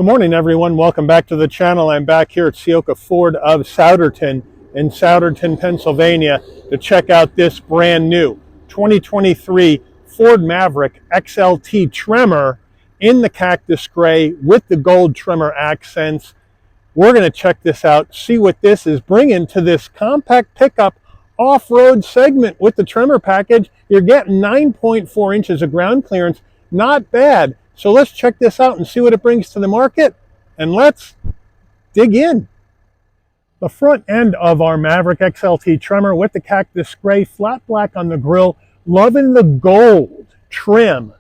Good morning, everyone. Welcome back to the channel. I'm back here at Ciocca Ford of Souderton in Souderton, Pennsylvania to check out this brand new 2023 Ford Maverick XLT Tremor in the cactus gray with the gold Tremor accents. We're going to check this out, see what this is bringing to this compact pickup off-road segment with the Tremor package. You're getting 9.4 inches of ground clearance. Not bad. So let's check this out and see what it brings to the market, and let's dig in. The front end of our Maverick XLT Tremor with the cactus gray, flat black on the grille, loving the gold trim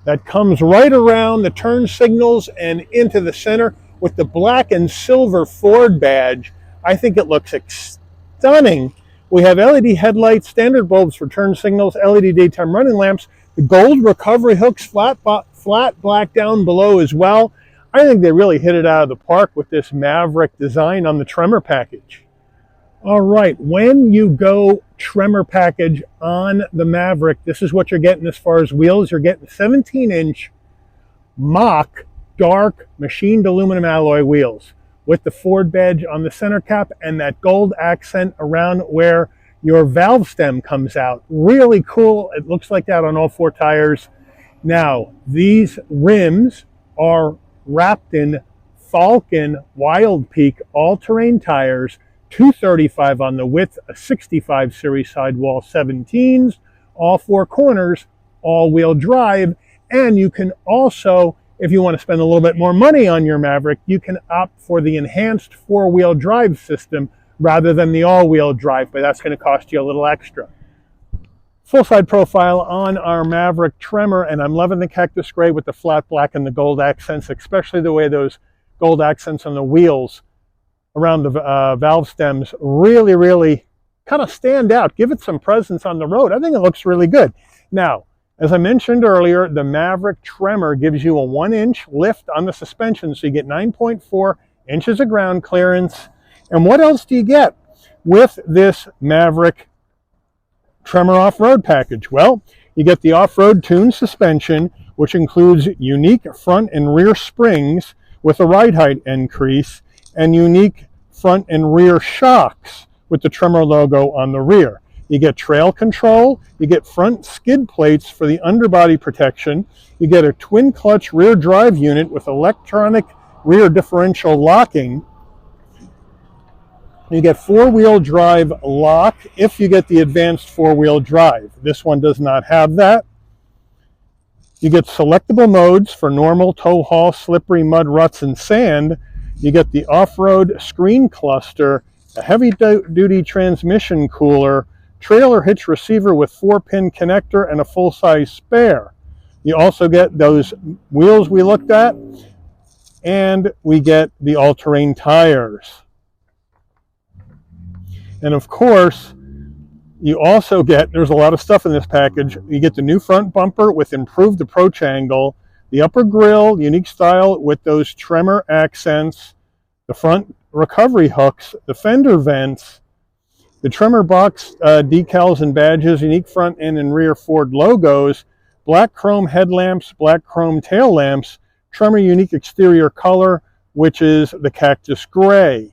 that comes right around the turn signals and into the center with the black and silver Ford badge. I think it looks stunning. We have LED headlights, standard bulbs for turn signals, LED daytime running lamps, the gold recovery hooks, flat black down below as well. I think they really hit it out of the park with this Maverick design on the Tremor package. All right, when you go Tremor package on the Maverick, this is what you're getting as far as wheels. You're getting 17-inch mock dark machined aluminum alloy wheels with the Ford badge on the center cap and that gold accent around where your valve stem comes out. Really cool. It looks like that on all four tires. Now, these rims are wrapped in Falcon Wild Peak all-terrain tires, 235 on the width, a 65 series sidewall 17s, all four corners, all-wheel drive, and you can also, if you want to spend a little bit more money on your Maverick, you can opt for the enhanced four-wheel drive system rather than the all-wheel drive, but that's going to cost you a little extra. Full side profile on our Maverick Tremor, and I'm loving the cactus gray with the flat black and the gold accents, especially the way those gold accents on the wheels around the valve stems really kind of stand out. Give it some presence on the road. I think it looks really good. Now, as I mentioned earlier, the Maverick Tremor gives you a 1-inch lift on the suspension, so you get 9.4 inches of ground clearance. And what else do you get with this Maverick Tremor off-road package? Well, you get the off-road tuned suspension, which includes unique front and rear springs with a ride height increase and unique front and rear shocks with the Tremor logo on the rear. You get trail control, you get front skid plates for the underbody protection, you get a twin clutch rear drive unit with electronic rear differential locking. You get four-wheel drive lock if you get the advanced four-wheel drive. This one does not have that. You get selectable modes for normal, tow haul, slippery, mud, ruts, and sand. You get the off-road screen cluster, a heavy-duty transmission cooler, trailer hitch receiver with 4-pin connector, and a full-size spare. You also get those wheels we looked at, and we get the all-terrain tires. And of course, you also get, there's a lot of stuff in this package. You get the new front bumper with improved approach angle, the upper grille, unique style with those Tremor accents, the front recovery hooks, the fender vents, the Tremor box decals and badges, unique front end and rear Ford logos, black chrome headlamps, black chrome tail lamps, Tremor unique exterior color, which is the cactus gray.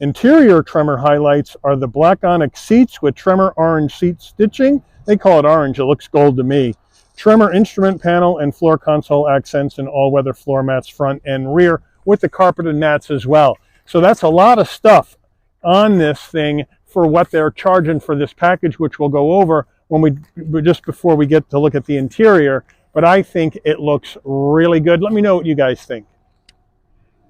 Interior Tremor highlights are the black onyx seats with Tremor orange seat stitching. They call it orange, it looks gold to me. Tremor instrument panel and floor console accents and all-weather floor mats front and rear with the carpeted mats as well. So that's a lot of stuff on this thing for what they're charging for this package, which we'll go over when just before we get to look at the interior. But I think it looks really good. Let me know what you guys think.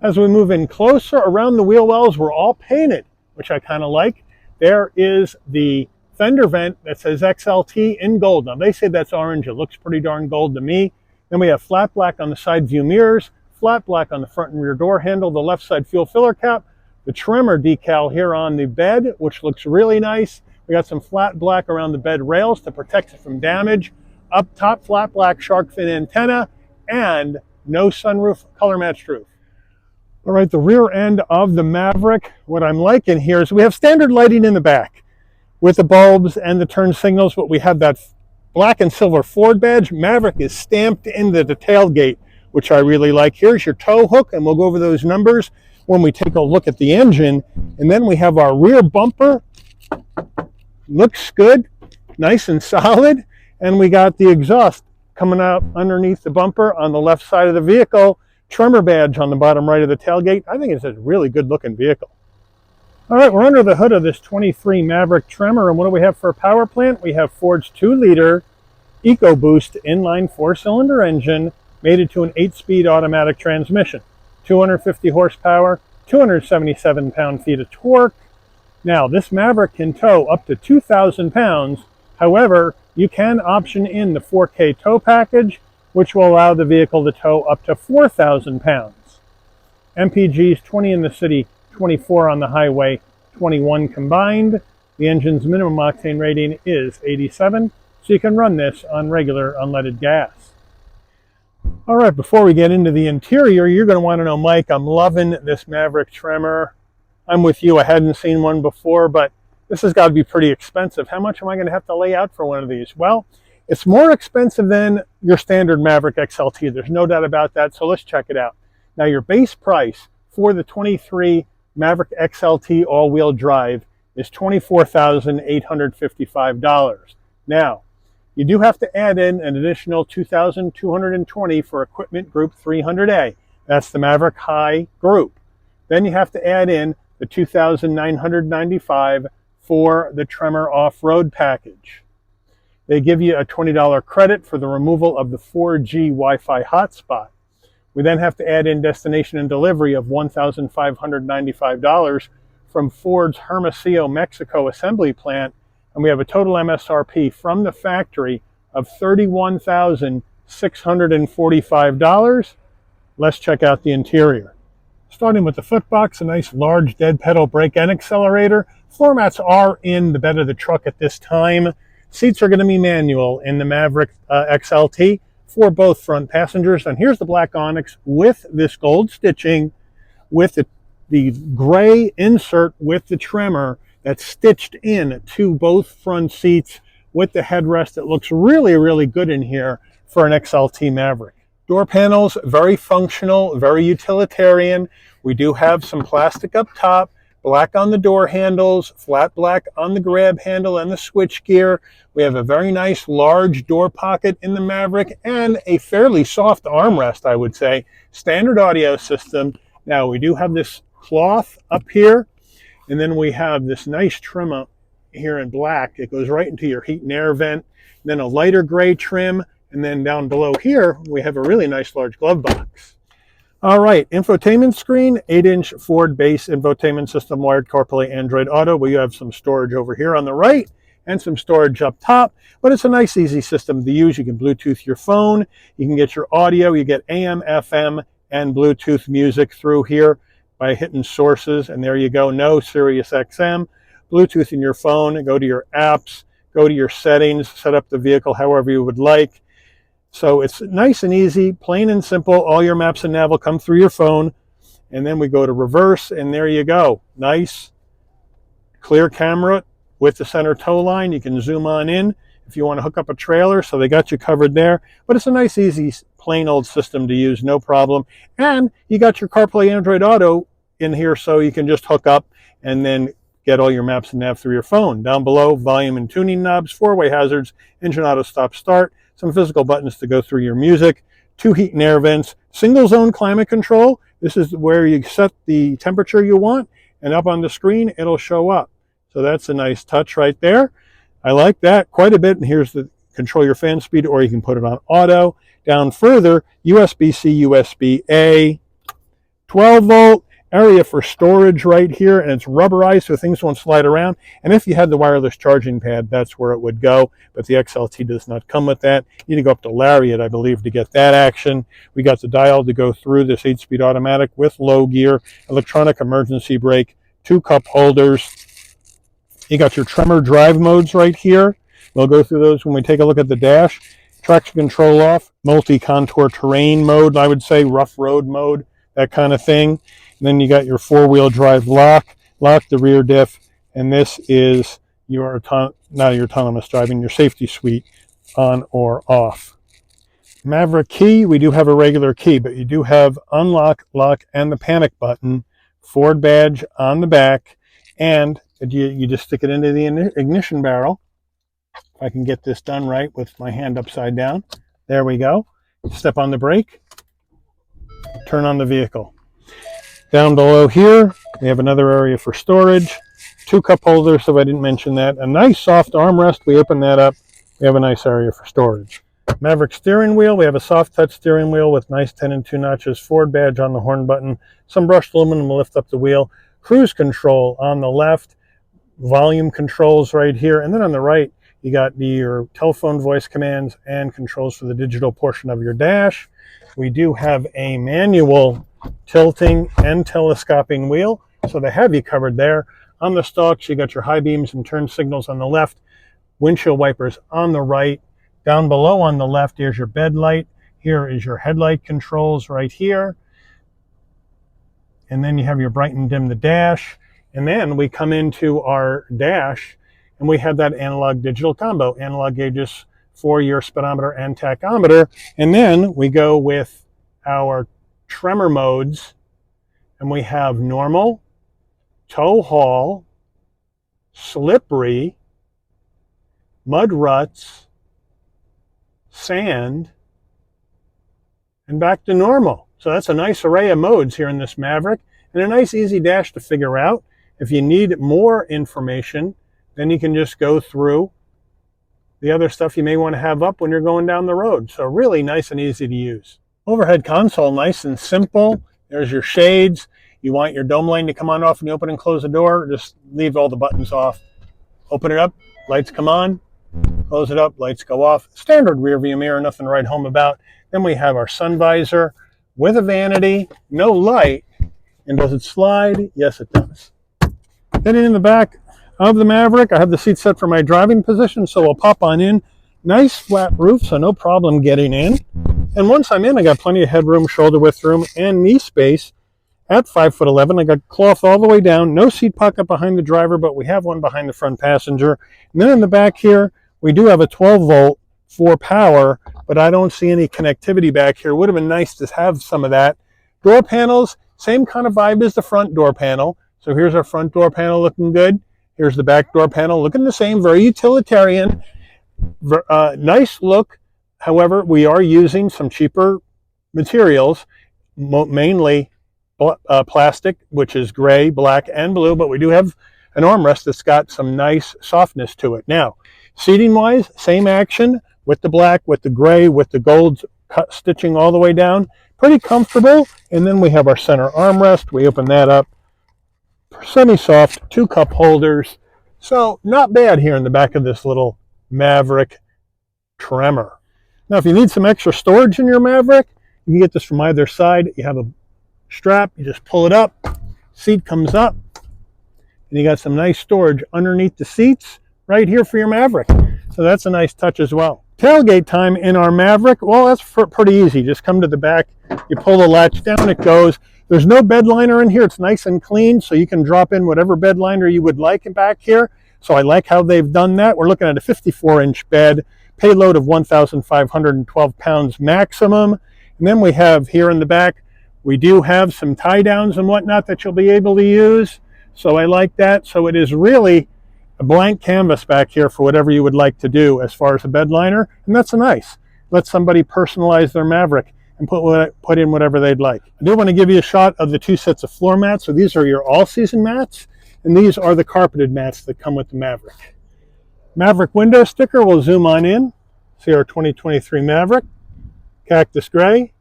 As we move in closer, around the wheel wells were all painted, which I kind of like. There is the fender vent that says XLT in gold. Now they say that's orange. It looks pretty darn gold to me. Then we have flat black on the side view mirrors, flat black on the front and rear door handle, the left side fuel filler cap, the Tremor decal here on the bed, which looks really nice. We got some flat black around the bed rails to protect it from damage. Up top, flat black shark fin antenna, and no sunroof, color matched roof. All right, the rear end of the Maverick, what I'm liking here is we have standard lighting in the back with the bulbs and the turn signals, but we have that black and silver Ford badge. Maverick is stamped into the tailgate which I really like. Here's your tow hook, and we'll go over those numbers when we take a look at the engine. And then we have our rear bumper. Looks good, nice and solid. And we got the exhaust coming out underneath the bumper on the left side of the vehicle. Tremor badge on the bottom right of the tailgate. I think it's a really good looking vehicle. All right, we're under the hood of this 23 Maverick Tremor, and what do we have for a power plant? We have Ford's 2-liter EcoBoost inline 4-cylinder engine mated to an 8-speed automatic transmission. 250 horsepower, 277 pound-feet of torque. Now, this Maverick can tow up to 2,000 pounds. However, you can option in the 4K tow package, which will allow the vehicle to tow up to 4,000 pounds. MPG's 20 in the city, 24 on the highway, 21 combined. The engine's minimum octane rating is 87, so you can run this on regular unleaded gas. All right, before we get into the interior, you're going to want to know, Mike, I'm loving this Maverick Tremor. I'm with you. I hadn't seen one before, but this has got to be pretty expensive. How much am I going to have to lay out for one of these? Well, it's more expensive than your standard Maverick XLT. There's no doubt about that, so let's check it out. Now, your base price for the 23 Maverick XLT all-wheel drive is $24,855. Now, you do have to add in an additional $2,220 for equipment group 300A. That's the Maverick High group. Then you have to add in the $2,995 for the Tremor off-road package. They give you a $20 credit for the removal of the 4G Wi-Fi hotspot. We then have to add in destination and delivery of $1,595 from Ford's Hermosillo, Mexico assembly plant, and we have a total MSRP from the factory of $31,645. Let's check out the interior. Starting with the footbox, a nice large dead pedal brake and accelerator. Floor mats are in the bed of the truck at this time. Seats are going to be manual in the Maverick XLT for both front passengers. And here's the black onyx with this gold stitching, with the gray insert with the Tremor that's stitched in to both front seats with the headrest. It looks really, really good in here for an XLT Maverick. Door panels, very functional, very utilitarian. We do have some plastic up top, black on the door handles, flat black on the grab handle and the switch gear. We have a very nice large door pocket in the Maverick and a fairly soft armrest, I would say. Standard audio system. Now, we do have this cloth up here, and then we have this nice trim here in black. It goes right into your heat and air vent. Then a lighter gray trim, and then down below here, we have a really nice large glove box. All right, infotainment screen, 8-inch Ford base infotainment system, wired CarPlay, Android Auto. We have some storage over here on the right and some storage up top, but it's a nice, easy system to use. You can Bluetooth your phone. You can get your audio. You get AM, FM, and Bluetooth music through here by hitting sources, and there you go. No Sirius XM. Bluetooth in your phone, go to your apps, go to your settings, set up the vehicle however you would like. So it's nice and easy, plain and simple. All your maps and nav will come through your phone. And then we go to reverse, and there you go. Nice, clear camera with the center tow line. You can zoom on in if you want to hook up a trailer, so they got you covered there. But it's a nice, easy, plain old system to use, no problem. And you got your CarPlay, Android Auto in here, so you can just hook up and then get all your maps and nav through your phone. Down below, volume and tuning knobs, four-way hazards, engine auto stop start, some physical buttons to go through your music, 2 heat and air vents, single zone climate control. This is where you set the temperature you want, and up on the screen, it'll show up. So that's a nice touch right there. I like that quite a bit. And here's the control your fan speed, or you can put it on auto. Down further, USB-C, USB-A, 12 volt, area for storage right here, and it's rubberized so things won't slide around. And if you had the wireless charging pad, that's where it would go, but the XLT does not come with that. You need to go up to Lariat, I believe, to get that action. We got the dial to go through this 8-speed automatic with low gear, electronic emergency brake, 2 cup holders. You got your Tremor drive modes right here. We'll go through those when we take a look at the dash. Traction control off, multi-contour terrain mode, I would say, rough road mode, that kind of thing. And then you got your 4-wheel drive lock the rear diff, and this is your not your autonomous driving, your safety suite on or off. Maverick key, we do have a regular key, but you do have unlock, lock, and the panic button. Ford badge on the back, and you just stick it into the ignition barrel. If I can get this done right with my hand upside down. There we go. Step on the brake, turn on the vehicle. Down below here, we have another area for storage. 2 cup holders, so I didn't mention that. A nice soft armrest. We open that up. We have a nice area for storage. Maverick steering wheel. We have a soft touch steering wheel with nice 10 and 2 notches. Ford badge on the horn button. Some brushed aluminum will lift up the wheel. Cruise control on the left. Volume controls right here. And then on the right, you got your telephone voice commands and controls for the digital portion of your dash. We do have a manual tilting and telescoping wheel, so they have you covered there. On the stalks, you got your high beams and turn signals on the left, windshield wipers on the right. Down below on the left, here's your bed light. Here is your headlight controls right here. And then you have your bright and dim the dash. And then we come into our dash, and we have that analog digital combo, analog gauges for your speedometer and tachometer. And then we go with our Tremor modes, and we have normal, tow haul, slippery, mud ruts, sand, and back to normal. So that's a nice array of modes here in this Maverick, and a nice easy dash to figure out. If you need more information, then you can just go through the other stuff you may want to have up when you're going down the road. So really nice and easy to use. Overhead console, nice and simple. There's your shades. You want your dome light to come on off when you open and close the door, just leave all the buttons off. Open it up, lights come on. Close it up, lights go off. Standard rear view mirror, nothing to write home about. Then we have our sun visor with a vanity, no light. And does it slide? Yes, it does. Getting in the back of the Maverick, I have the seat set for my driving position, so we'll pop on in. Nice flat roof, so no problem getting in. And once I'm in, I got plenty of headroom, shoulder width room, and knee space. At 5'11", I got cloth all the way down. No seat pocket behind the driver, but we have one behind the front passenger. And then in the back here, we do have a 12-volt for power, but I don't see any connectivity back here. Would have been nice to have some of that. Door panels, same kind of vibe as the front door panel. So here's our front door panel looking good. Here's the back door panel looking the same, very utilitarian. Nice look. However, we are using some cheaper materials, mainly plastic, which is gray, black, and blue, but we do have an armrest that's got some nice softness to it. Now, seating-wise, same action with the black, with the gray, with the gold cut stitching all the way down. Pretty comfortable. And then we have our center armrest. We open that up. Semi-soft, 2 cup holders. So not bad here in the back of this little Maverick Tremor. Now, if you need some extra storage in your Maverick, you can get this from either side. You have a strap, you just pull it up, seat comes up, and you got some nice storage underneath the seats right here for your Maverick. So that's a nice touch as well. Tailgate time in our Maverick, well, that's pretty easy. Just come to the back, you pull the latch down, it goes. There's no bed liner in here. It's nice and clean, so you can drop in whatever bed liner you would like back here. So I like how they've done that. We're looking at a 54-inch bed, payload of 1,512 pounds maximum. And then we have here in the back, we do have some tie downs and whatnot that you'll be able to use. So I like that. So it is really a blank canvas back here for whatever you would like to do as far as a bed liner. And that's nice. Let somebody personalize their Maverick and put in whatever they'd like. I do want to give you a shot of the 2 sets of floor mats. So these are your all-season mats, and these are the carpeted mats that come with the Maverick. Maverick window sticker, we'll zoom on in. See our 2023 Maverick. Cactus gray.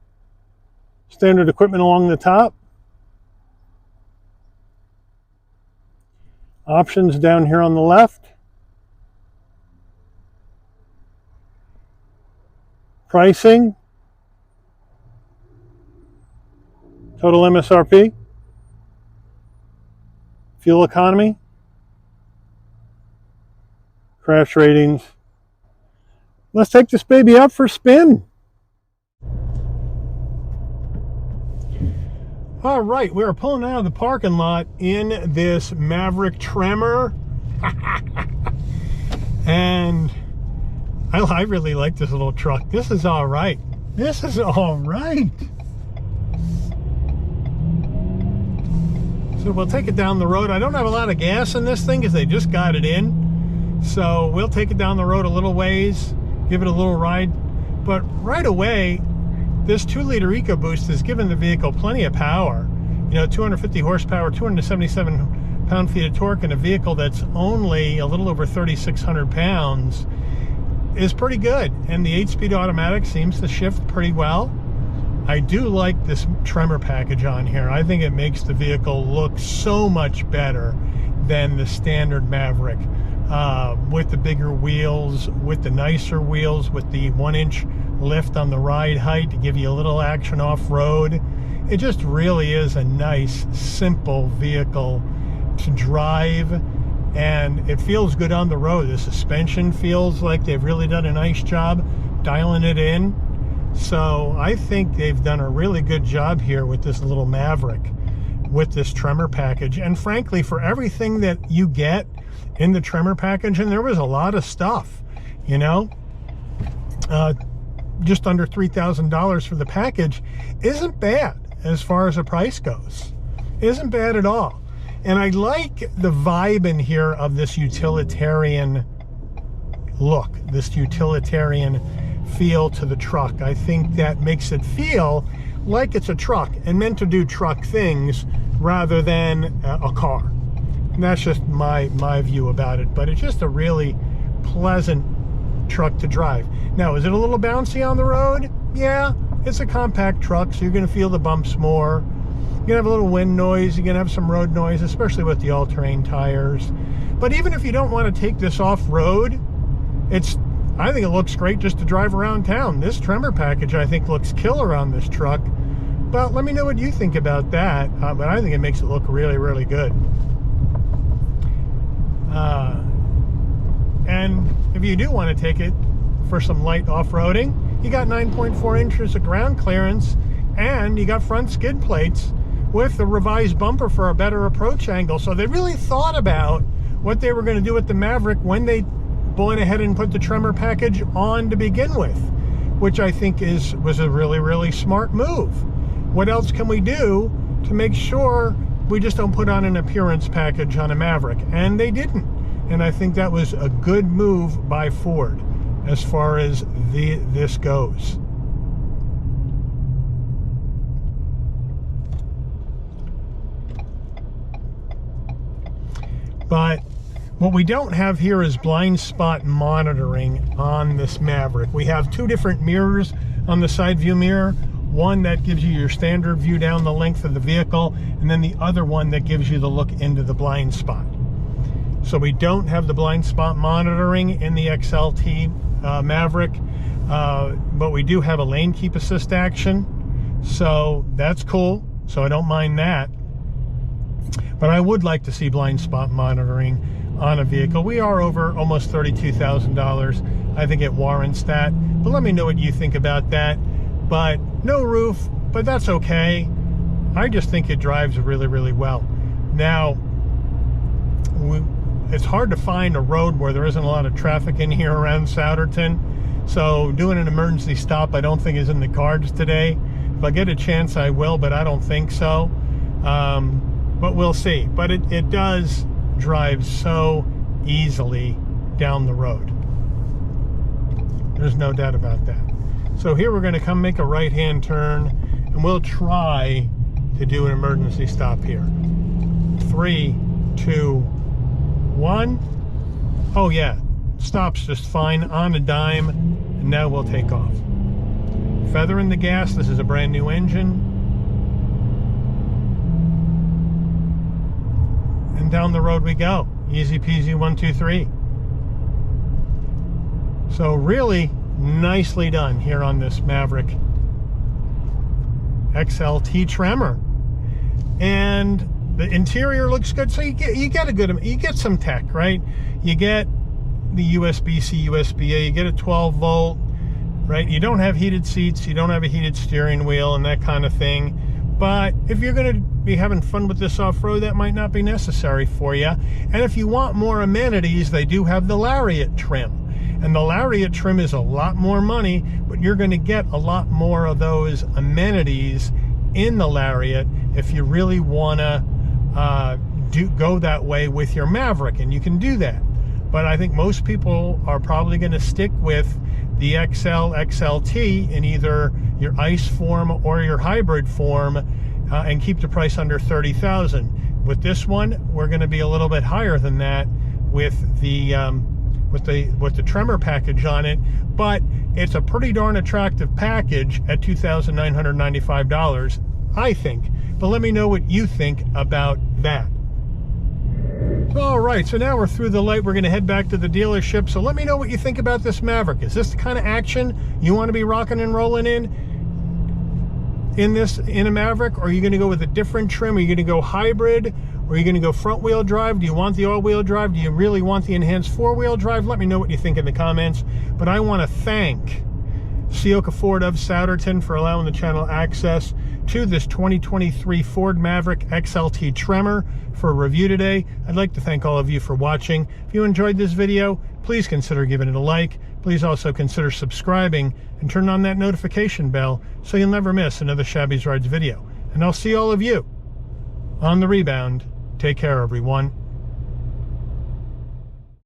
Standard equipment along the top. Options down here on the left. Pricing. Total MSRP. Fuel economy. Crash ratings. Let's take this baby out for a spin. All right, we're pulling out of the parking lot in this Maverick Tremor. And I really like this little truck. This is all right. This is all right. So we'll take it down the road. I don't have a lot of gas in this thing because they just got it in. So we'll take it down the road a little ways, give it a little ride. But right away, this 2-liter EcoBoost has given the vehicle plenty of power. You know, 250 horsepower, 277 pound-feet of torque in a vehicle that's only a little over 3,600 pounds is pretty good. And the 8-speed automatic seems to shift pretty well. I do like this Tremor package on here. I think it makes the vehicle look so much better than the standard Maverick. With the bigger wheels, with the nicer wheels, with the 1-inch lift on the ride height to give you a little action off-road. It just really is a nice, simple vehicle to drive, and it feels good on the road. The suspension feels like they've really done a nice job dialing it in. So I think they've done a really good job here with this little Maverick, with this Tremor package. And frankly, for everything that you get in the Tremor package, and there was a lot of stuff, you know, just under $3,000 for the package isn't bad as far as the price goes. Isn't bad at all. And I like the vibe in here of this utilitarian look, this utilitarian feel to the truck. I think that makes it feel like it's a truck and meant to do truck things rather than a car. And that's just my view about it, but it's just a really pleasant truck to drive. Now, is it a little bouncy on the road? Yeah, it's a compact truck, so you're going to feel the bumps more. You're going to have a little wind noise, you're going to have some road noise, especially with the all-terrain tires. But even if you don't want to take this off-road, I think it looks great just to drive around town. This Tremor package, I think, looks killer on this truck. But let me know what you think about that. But I think it makes it look really, really good. And if you do want to take it for some light off-roading, you got 9.4 inches of ground clearance, and you got front skid plates with the revised bumper for a better approach angle. So they really thought about what they were going to do with the Maverick when they went ahead and put the Tremor package on to begin with, which I think was a really, really smart move. What else can we do to make sure we just don't put on an appearance package on a Maverick? And they didn't. And I think that was a good move by Ford as far as this goes. But what we don't have here is blind spot monitoring on this Maverick. We have two different mirrors on the side view mirror. One that gives you your standard view down the length of the vehicle, and then the other one that gives you the look into the blind spot. So we don't have the blind spot monitoring in the XLT Maverick, but we do have a lane keep assist action. So that's cool. So I don't mind that. But I would like to see blind spot monitoring on a vehicle. We are over almost $32,000. I think it warrants that. But let me know what you think about that. But no roof, but that's okay. I just think it drives really, really well. Now, it's hard to find a road where there isn't a lot of traffic in here around Souderton. So doing an emergency stop I don't think is in the cards today. If I get a chance I will, but I don't think so. But we'll see. But it does drive so easily down the road. There's no doubt about that. So here we're going to come make a right-hand turn, and we'll try to do an emergency stop here. 3, 2, 1. Oh yeah, stops just fine on a dime, and now we'll take off. Feather in the gas. This is a brand new engine. And down the road we go. Easy peasy, 1, 2, 3. So really nicely done here on this Maverick XLT Tremor. And the interior looks good. So you get some tech, right? You get the USB-C, USB-A, you get a 12 volt, right? You don't have heated seats, you don't have a heated steering wheel and that kind of thing. But if you're going to be having fun with this off-road, that might not be necessary for you. And if you want more amenities, they do have the Lariat trim. And the Lariat trim is a lot more money, but you're going to get a lot more of those amenities in the Lariat if you really want to go that way with your Maverick, and you can do that. But I think most people are probably going to stick with the XL, XLT in either your ICE form or your hybrid form, and keep the price under $30,000. With this one, we're going to be a little bit higher than that with the Tremor package on it, but it's a pretty darn attractive package at $2,995, I think. But let me know what you think about that. All right, so now we're through the light. We're going to head back to the dealership. So let me know what you think about this Maverick. Is this the kind of action you want to be rocking and rolling in a Maverick? Or are you going to go with a different trim? Are you going to go hybrid? Or are you going to go front wheel drive? Do you want the all-wheel drive? Do you really want the enhanced four-wheel drive? Let me know what you think in the comments. But I want to thank Ciocca Ford of Souderton for allowing the channel access to this 2023 Ford Maverick XLT Tremor for a review today. I'd like to thank all of you for watching. If you enjoyed this video, please consider giving it a like. Please also consider subscribing and turn on that notification bell so you'll never miss another Shabby's Rides video. And I'll see all of you on the rebound. Take care, everyone.